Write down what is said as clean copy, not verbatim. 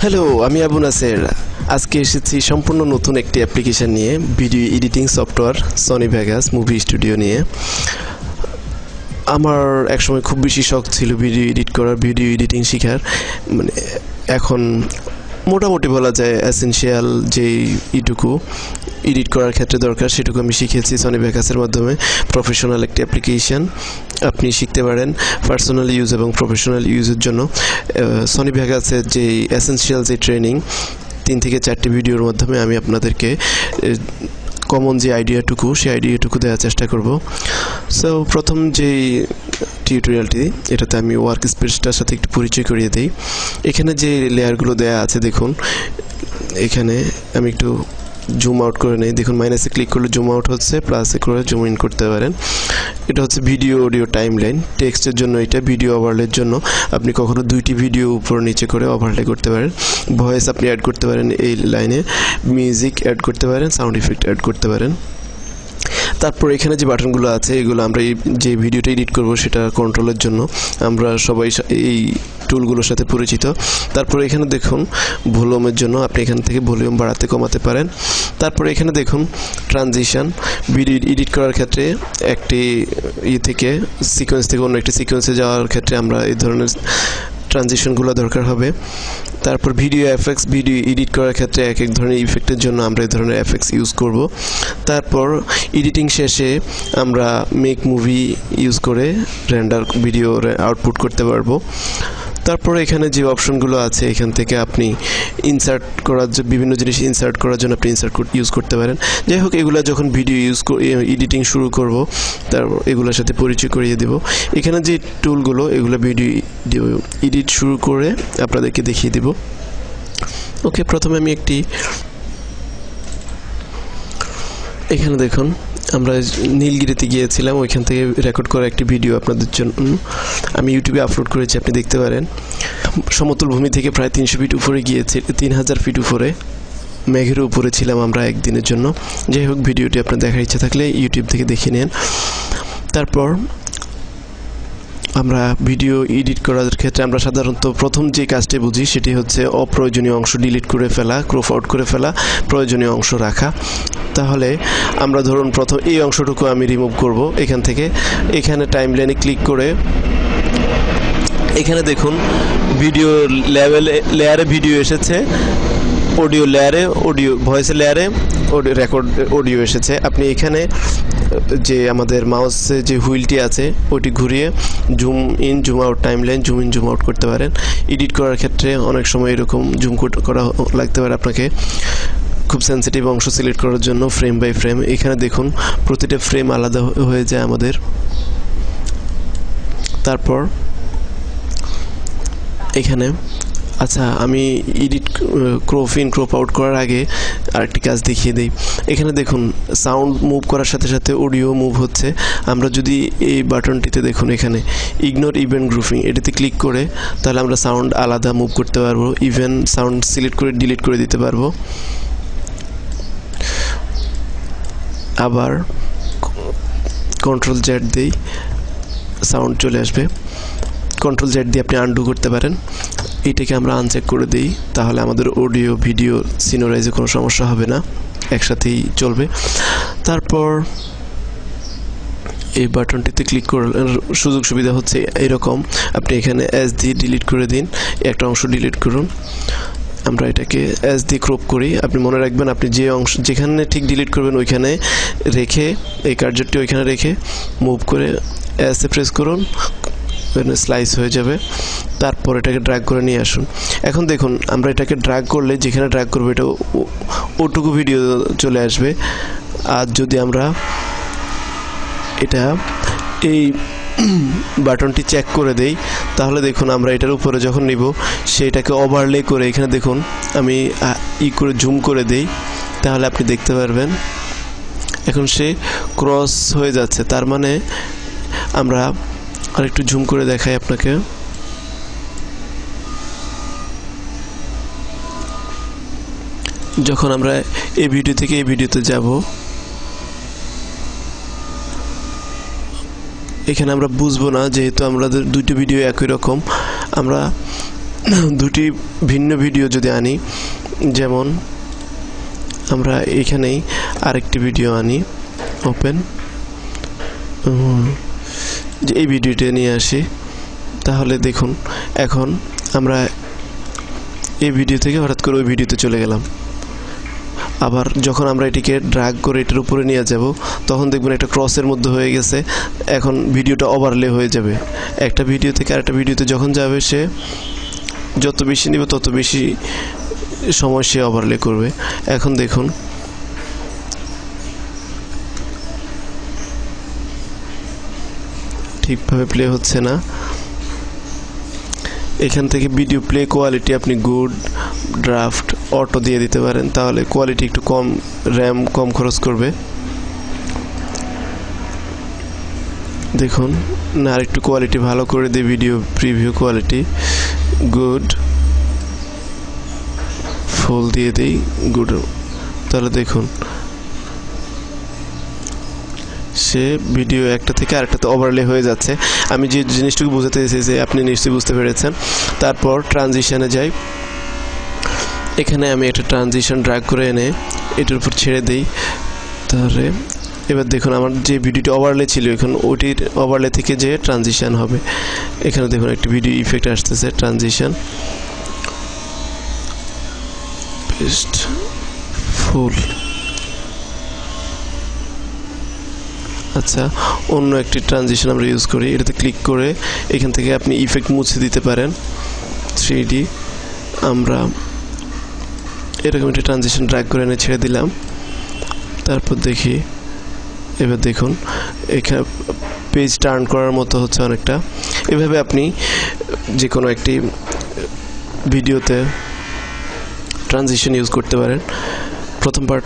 Hello, আমি আবু নাসের। আজকে এসেছি সম্পূর্ণ নতুন একটি অ্যাপ্লিকেশন নিয়ে, video editing software Sony Vegas movie studio নিয়ে। আমার একসময় খুব বেশি শখ ছিল ভিডিও এডিট করার, ভিডিও এডিটিং শেখার। মানে এখন মোটামুটি বলা যায় এসেনশিয়াল যে এইটুকু এডিট করার ক্ষেত্রে দরকার সেটুকু আমি শিখেছি সনি ভেগাসের মাধ্যমে। প্রফেশনাল একটি অ্যাপ্লিকেশন আপনি শিখতে পারেন পার্সোনাল ইউজ এবং প্রফেশনাল ইউজের জন্য। সনি ভেগাসের যে এসেনশিয়াল যে ট্রেনিং 3 থেকে 4টি ভিডিওর মাধ্যমে আমি আপনাদেরকে কমন যে আইডিয়াটুকু সেই আইডিয়াটুকু দেওয়ার চেষ্টা করব। সো প্রথম যে টিউটোরিয়ালটি, এটাতে আমি ওয়ার্ক স্পেসটার সাথে একটু পরিচয় করিয়ে দিই। এখানে যে লেয়ারগুলো দেওয়া আছে দেখুন, এখানে আমি একটু জুম আউট করে নেই। দেখুন মাইনাসে ক্লিক করলে জুম আউট হচ্ছে, প্লাসে করে জুম ইন করতে পারেন। এটা হচ্ছে ভিডিও অডিও টাইম লাইন। টেক্সটের জন্য এটা, ভিডিও ওভারলের জন্য আপনি কখনো 2টি ভিডিও উপর নিচে করে ওভারলে করতে পারেন। ভয়েস আপনি অ্যাড করতে পারেন এই লাইনে, মিউজিক অ্যাড করতে পারেন, সাউন্ড ইফেক্ট অ্যাড করতে পারেন। তারপর এখানে যে বাটনগুলো আছে এগুলো আমরা যে ভিডিওটা এডিট করব সেটা কন্ট্রোলের জন্য আমরা সবাই এই টুলগুলোর সাথে পরিচিত। তারপর এখানে দেখুন ভলিউমের জন্য আপনি এখান থেকে ভলিউম বাড়াতে কমাতে পারেন। তারপরে এখানে দেখুন ট্রানজিশন, ভিডিও এডিট করার ক্ষেত্রে একটি থেকে সিকোয়েন্স থেকে অন্য একটি সিকোয়েন্সে যাওয়ার ক্ষেত্রে আমরা এই ধরনের ট্রানজিশনগুলো দরকার হবে। তারপর ভিডিও এফেক্টস, ভিডিও এডিট করার ক্ষেত্রে এক এক ধরনের ইফেক্টের জন্য আমরা এই ধরনের এফেক্টস ইউজ করব। তারপর এডিটিং শেষে আমরা মেক মুভি ইউজ করে রেন্ডার ভিডিও আউটপুট করতে পারবো। তারপর এখানে যে অপশনগুলো আছে এখান থেকে আপনি ইনসার্ট করার বিভিন্ন জিনিস ইনসার্ট করার জন্য আপনি ইনসার্ট ইউজ করতে পারেন। যাই হোক, এগুলো যখন ভিডিও এডিটিং শুরু করব তারপর এগুলোর সাথে পরিচয় করিয়ে দেব। এখানে যে টুলগুলো এগুলো ভিডিও এডিট শুরু করে আপনাদেরকে দেখিয়ে দেব। ওকে, প্রথমে আমি এখানে দেখুন আমরা নীলগিরিতে গিয়েছিলাম, ওইখান থেকে রেকর্ড করা একটি ভিডিও আপনাদের জন্য আমি ইউটিউবে আপলোড করেছি, আপনি দেখতে পারেন। সমতল ভূমি থেকে প্রায় 300 ফিট উপরে গিয়েছে, 3000 ফিট উপরে মেঘের উপরে ছিলাম আমরা একদিনের জন্য। যাই হোক, ভিডিওটি আপনার দেখার ইচ্ছা থাকলে ইউটিউব থেকে দেখে নেন। তারপর আমরা ভিডিও এডিট করার ক্ষেত্রে আমরা সাধারণত প্রথম যে কাজটি বুঝি সেটি হচ্ছে অপ্রয়োজনীয় অংশ ডিলিট করে ফেলা, ক্রপ আউট করে ফেলা, প্রয়োজনীয় অংশ রাখা। তাহলে আমরা ধরুন প্রথম এই অংশটুকু আমি রিমুভ করব এখান থেকে। এখানে টাইমলাইনে ক্লিক করে এখানে দেখুন ভিডিও লেয়ারে ভিডিও এসেছে, অডিও লেয়ারে অডিও, ভয়েসের লেয়ারে অডিও রেকর্ড অডিও এসেছে। আপনি এখানে যে আমাদের মাউসে যে হুইলটি আছে ওইটি ঘুরিয়ে zoom in zoom out timeline zoom in zoom out করতে পারেন। এডিট করার ক্ষেত্রে অনেক সময় এরকম জুম করা লাগতে পারে আপনাকে, খুব সেন্সিটিভ অংশ সিলেক্ট করার জন্য ফ্রেম বাই ফ্রেম। এখানে দেখুন প্রতিটা ফ্রেম আলাদা হয়ে যায় আমাদের। তারপর এখানে আচ্ছা, আমি edit crop in crop out করার আগে আরেকটি কাজ দেখিয়ে দিই। এখানে দেখুন সাউন্ড মুভ করার সাথে সাথে অডিও মুভ হচ্ছে। আমরা যদি এই বাটনটিতে দেখুন এখানে ইগনোর ইভেন্ট গ্রুপিং, এটিতে ক্লিক করে তাহলে আমরা সাউন্ড আলাদা মুভ করতে পারবো, ইভেন সাউন্ড সিলেক্ট করে ডিলিট করে দিতে পারবো। আবার কন্ট্রোল জেড দিই, সাউন্ড চলে আসবে। কন্ট্রোল জেড দিয়ে আপনি আনডু করতে পারেন। এইটাকে আমরা আনচেক করে দিই, তাহলে আমাদের অডিও ভিডিও সিনোরাইজে কোনো সমস্যা হবে না, একসাথেই চলবে। তারপর এই বাটনটিতে ক্লিক করার সুযোগ সুবিধা হচ্ছে এরকম, আপনি এখানে এস দিয়ে ডিলিট করে দিন, একটা অংশ ডিলিট করুন। আমরা এটাকে এস দিয়ে ক্রপ করি। আপনি মনে রাখবেন আপনি যে অংশ যেখানে ঠিক ডিলিট করবেন ওইখানে রেখে, এই কার্যটি ওইখানে রেখে মুভ করে এসে প্রেস করুন, স্লাইস হয়ে যাবে। তারপর এটাকে ড্র্যাগ করে নিয়ে আসুন। এখন দেখুন আমরা এটাকে ড্র্যাগ করলে যেখানে ড্র্যাগ করবো এটা ওটুকু ভিডিও চলে আসবে। আর যদি আমরা এটা এই বাটনটি চেক করে দেই তাহলে দেখুন আমরা এটার উপরে যখন নিব সেটাকে ওভারলে করে এখানে দেখুন আমি করে জুম করে দেই, তাহলে আপনি দেখতে পারবেন এখন সে ক্রস হয়ে যাচ্ছে। তার মানে আমরা আরেকটু জুম করে দেখাই আপনাকে। যখন আমরা এই ভিডিও থেকে এই ভিডিওতে যাব এখানে আমরা বুঝবো না, যেহেতু আমাদের দুটো ভিডিও একই রকম। আমরা দুটি ভিন্ন ভিডিও যদি আনি, যেমন আমরা এখানেই আরেকটি ভিডিও আনি, ওপেন, যে এই ভিডিওটা নিয়ে আসি, তাহলে দেখুন এখন আমরা এই ভিডিও থেকে হঠাৎ করে ওই ভিডিওতে চলে গেলাম। আবার যখন আমরা এটিকে ড্র্যাগ করে এটার উপরে নিয়ে যাব, তখন দেখবেন একটা ক্রসের মধ্যে হয়ে গেছে। এখন ভিডিওটা ওভারলে হয়ে যাবে। একটা ভিডিও থেকে আরেকটা ভিডিওতে যখন যাবে, সে যত বেশি নেবে তত বেশি সময় সে ওভারলে করবে। এখন দেখুন ঠিকভাবে প্লে হচ্ছে না। এখান থেকে ভিডিও প্লে কোয়ালিটি আপনি গুড, ড্রাফট, অটো দিয়ে দিতে পারেন, তাহলে কোয়ালিটি একটু কম, র্যাম কম খরচ করবে। দেখুন না, আরেকটু কোয়ালিটি ভালো করে দিই, ভিডিও প্রিভিউ কোয়ালিটি গুড, ফুল দিয়ে দিই গুড, তাহলে দেখুন সে ভিডিও একটা থেকে আরেকটাতে ওভারলে হয়ে যাচ্ছে। আমি যে জিনিসটুকু বোঝাতে চেয়েছি আপনি নিশ্চয়ই বুঝতে পেরেছেন। তারপর ট্রানজিশনে যাই। এখানে আমি একটা ট্রানজিশন ড্র্যাগ করে এনে এটার উপর ছেড়ে দিই। তাহলে এবার দেখুন আমার যে ভিডিওটি ওভারলে ছিল, এখন ওটির ওভারলে থেকে যে ট্রানজিশন হবে। এখানে দেখুন একটি ভিডিও ইফেক্ট আসতেছে, ট্রানজিশন, পেস্ট, ফুল। আচ্ছা, অন্য একটি ট্রানজিশন আমরা ইউজ করি। এটাতে ক্লিক করে এখান থেকে আপনি ইফেক্ট মুছে দিতে পারেন। 3D আমরা এরকম একটা ট্রানজিশন ড্র্যাগ করে এনে ছেড়ে দিলাম। তারপর দেখি, এবার দেখুন এখানে পেজ টার্ন করার মতো হচ্ছে অনেকটা। এভাবে আপনি যে কোনো একটি ভিডিওতে ট্রানজিশন ইউজ করতে পারেন। প্রথম পার্ট